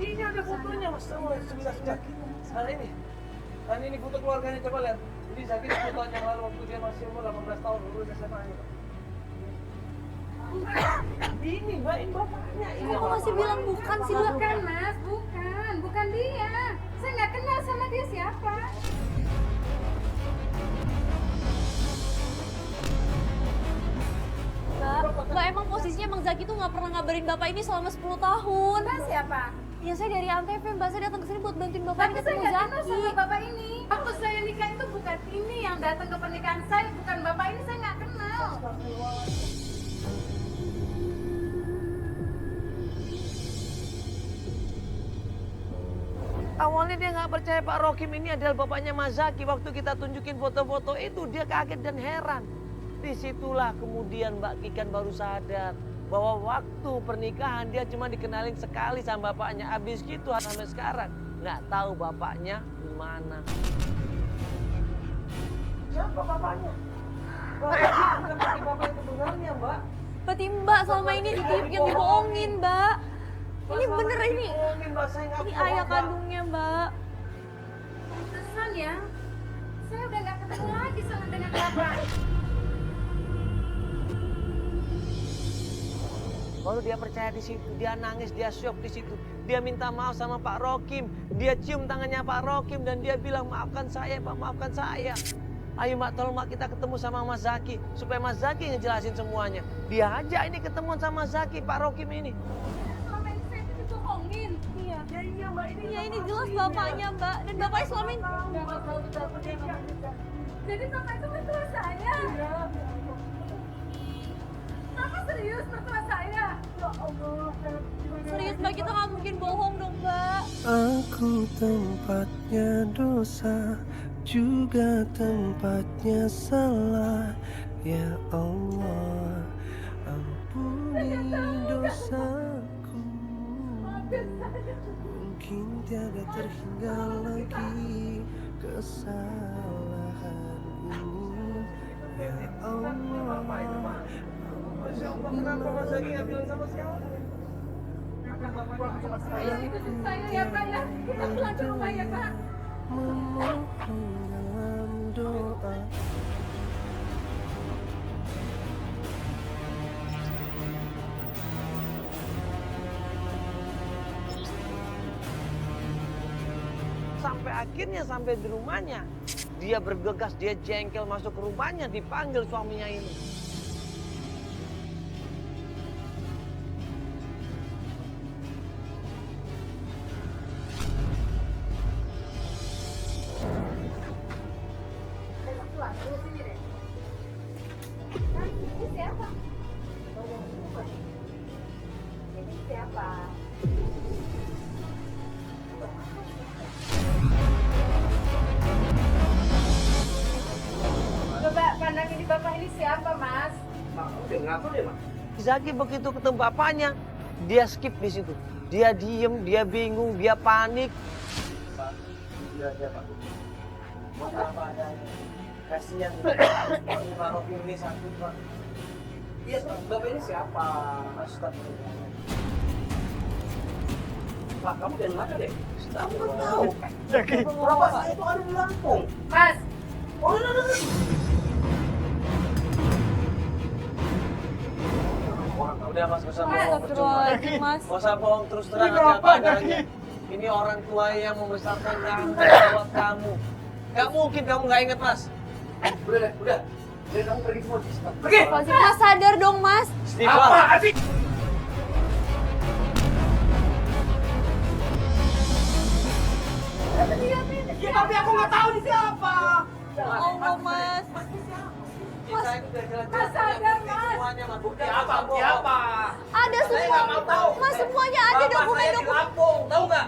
Ini ada fotonya mas, sama sebelah Zaki. Sekarang ini foto keluarganya, coba lihat. Jadi Zaki di foto yang lalu waktu dia masih umur 18 tahun, lulus SMA gitu. Ini mbak, ini bapaknya. Ini Kamu masih bilang bukan sih, Mbak? Bukan mas, bukan dia. Saya nggak kenal sama dia siapa. Mbak, emang posisinya Bang Zaki tuh nggak pernah ngabarin Bapak ini selama 10 tahun. Mas siapa? Ya saya dari Antv, Mbak. Saya datang ke sini buat bantuin Bapak Tapi ini saya ketemu nggak kenal Zaki. sama bapak ini. Waktu saya nikah itu bukan ini yang datang ke pernikahan saya, bukan bapak ini, saya nggak kenal. Awalnya dia nggak percaya Pak Rokim ini adalah bapaknya Mas Zaki. Waktu kita tunjukin foto-foto itu, dia kaget dan heran. Disitulah kemudian Mbak Kikan baru sadar bahwa waktu pernikahan dia cuma dikenalin sekali sama bapaknya. Habis gitu sampai sekarang nggak tahu bapaknya di mana. Siapa bapaknya? Bapaknya bukan bapak yang sebenarnya, Mbak. Berarti Mbak selama ini yang dibohongin, Mbak. Ini Mbak, bener ini. dibohongin, Mbak. Saya nggak Ini bohong, ayah Mbak. kandungnya, Mbak. Pantesan ya, saya udah nggak ketemu lagi sama dengan bapak. Baru dia percaya di situ, dia nangis, dia syok di situ. Dia minta maaf sama Pak Rokim, dia cium tangannya Pak Rokim dan dia bilang maafkan saya Pak, maafkan saya. Ayo Mak, tolong Mak kita ketemu sama Mas Zaki supaya Mas Zaki ngejelasin semuanya. Dia aja ini ketemuan sama Zaki, Pak Rokim ini. Selama ini saya itu dibohongin. Iya. Ya iya Mbak, Iya, ini jelas bapaknya, Mbak. Dan bapaknya selama ini... Jadi bapak itu mertua saya. Bapak serius mertua saya? Ya Allah. Serius, Mbak, kita nggak mungkin bohong dong, Mbak. Aku tempatnya dosa, juga tempatnya salah. Ya Allah, ampuni dosaku. Mungkin tiada terhingga lagi kesalahanku. Ya Allah, Kenapa Mas Zaki nggak bilang sama siapa? Saya ikutin saya ya Pak ya. Kita pulang ke rumah ya Pak. memohon dalam doa. Sampai akhirnya sampai di rumahnya. Dia bergegas, dia jengkel masuk ke rumahnya, dipanggil suaminya ini. Saya pulang dulu sini deh. Nah, ini siapa? Ini siapa? Coba pandang ini bapak ini siapa Mas? Zaki begitu ketemu bapaknya, dia skip di situ. Dia diem, dia bingung, dia panik. Pak, iya Pak. Apa adanya. Kasihan Pak Rocky ini sakit Pak. Iya Bapak ini siapa? Astagfirullah. Pak, kamu dari mana deh? Kamu kan tahu. Bapak saya itu ada di Lampung. Mas, Oh, no. Udah mas, gak usah bohong percuma. Astagfirullahaladzim, Mas. Gak usah bohong, terus terang aja apa adanya. Ini orang tua yang membesarkan kamu, merawat kamu. Gak mungkin kamu gak inget mas. Udah. Jadi kamu pergi semua. Pergi! Mas sadar dong, Mas. Apa sih? ya tapi aku nggak tahu di siapa. Ya Allah, Mas. Kita itu udah jelas-jelas Mas, sadar, Mas. semuanya mas. Bukti apa? Ada Saya semua. nggak mau tahu. Mas, semuanya ada Bapak saya di dokumen-dokumen. Lampung, tahu nggak?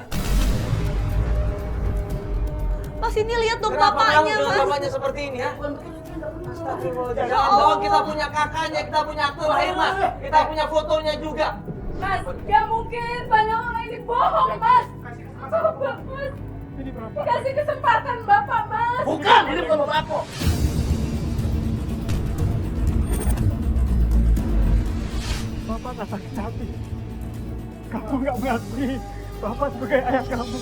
Mas, ini lihat dong Kenapa kamu bapaknya, dengan Mas. bapaknya seperti ini ya? Astagfirullahaladzim. Ya Jangan Allah. bohong, kita punya kakaknya, kita punya akte lahir mas. Kita punya fotonya juga. Mas, gak mungkin banyak orang ini bohong, Mas. Coba, Mas. Kasih kesempatan Bapak, Mas. Bukan, ini bukan bapak aku. Bapak tak sakit hati. Kamu nggak mengakui Bapak sebagai ayah kamu.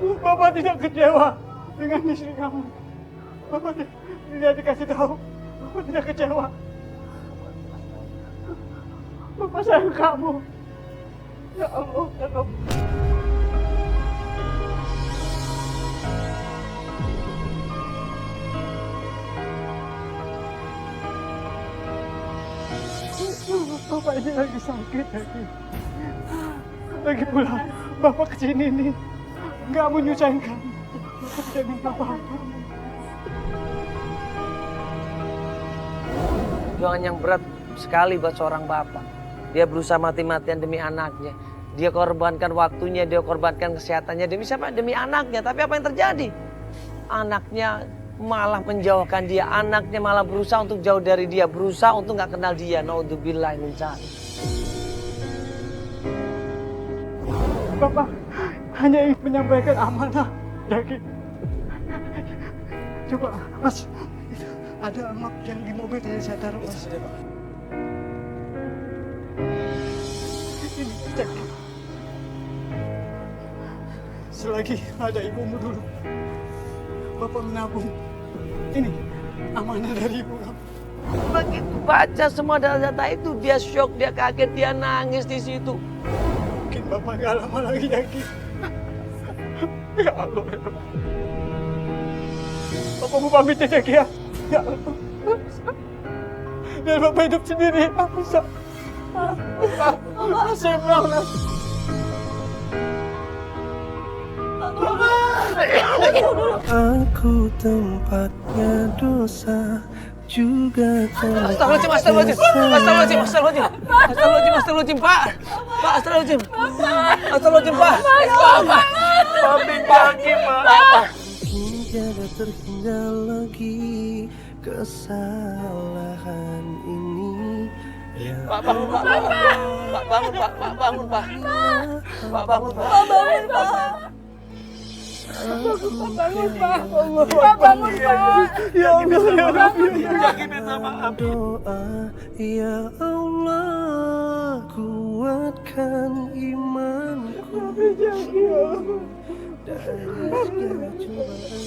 Bapak tidak kecewa dengan istri kamu. Bapak tidak dikasih tahu. Bapak tidak kecewa. Bapak sayang kamu. Ya Allah, ya Allah. Bapak ini lagi sakit lagi. Lagi pula Bapak kesini nih nggak mau nyusahin kamu. Bapak tidak minta apa-apa. Perjuangan yang berat sekali buat seorang bapak. Dia berusaha mati-matian demi anaknya. Dia korbankan waktunya, dia korbankan kesehatannya demi siapa? Demi anaknya. Tapi apa yang terjadi? Anaknya malah menjauhkan dia. Anaknya malah berusaha untuk jauh dari dia. Berusaha untuk nggak kenal dia. Naudzubillah min dzalik. Bapak hanya ingin menyampaikan amanah. Yakin. Coba, Mas. Ada map yang di mobil tadi saya taruh, Mas. Ini, cek. Selagi ada ibumu dulu, Bapak menabung. Ini amanah dari ibu kamu. Begitu baca semua data itu, dia shock, dia kaget, dia nangis di situ. Mungkin Bapak gak lama lagi yakin. Ya Allah, ya Allah. Bapak mau pamit aja, ya. Ya Allah. Biar Bapak hidup sendiri. Bisa. Saya pulang. Aku tempatnya dosa juga tempat Astagfirullahaladzim, Pak. Pak, astagfirullahaladzim. Astagfirullahaladzim, Pak. Pamit kaki, Pak. tiada terhingga lagi kesalahan ini. Ya Pak, bangun, Pak. Pak, bangun, Pak. Pak, bangun, Pak. Pak, bangun, Pak. Bangun, Pak. Pak, bangun, Pak. Ya Allah, ya Allah. doa, ya Allah, kuatkan imanku dari segala cobaan.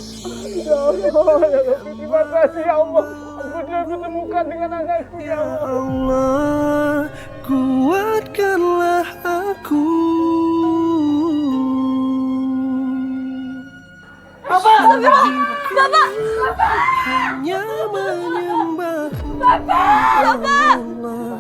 Ya Allah, ya Allah. Terima kasih, ya Allah. Aku sudah ketemukan dengan anakku, ya Ya Allah. Allah, kuatkanlah aku. Bapak! Hanya menyembahmu, ya Allah.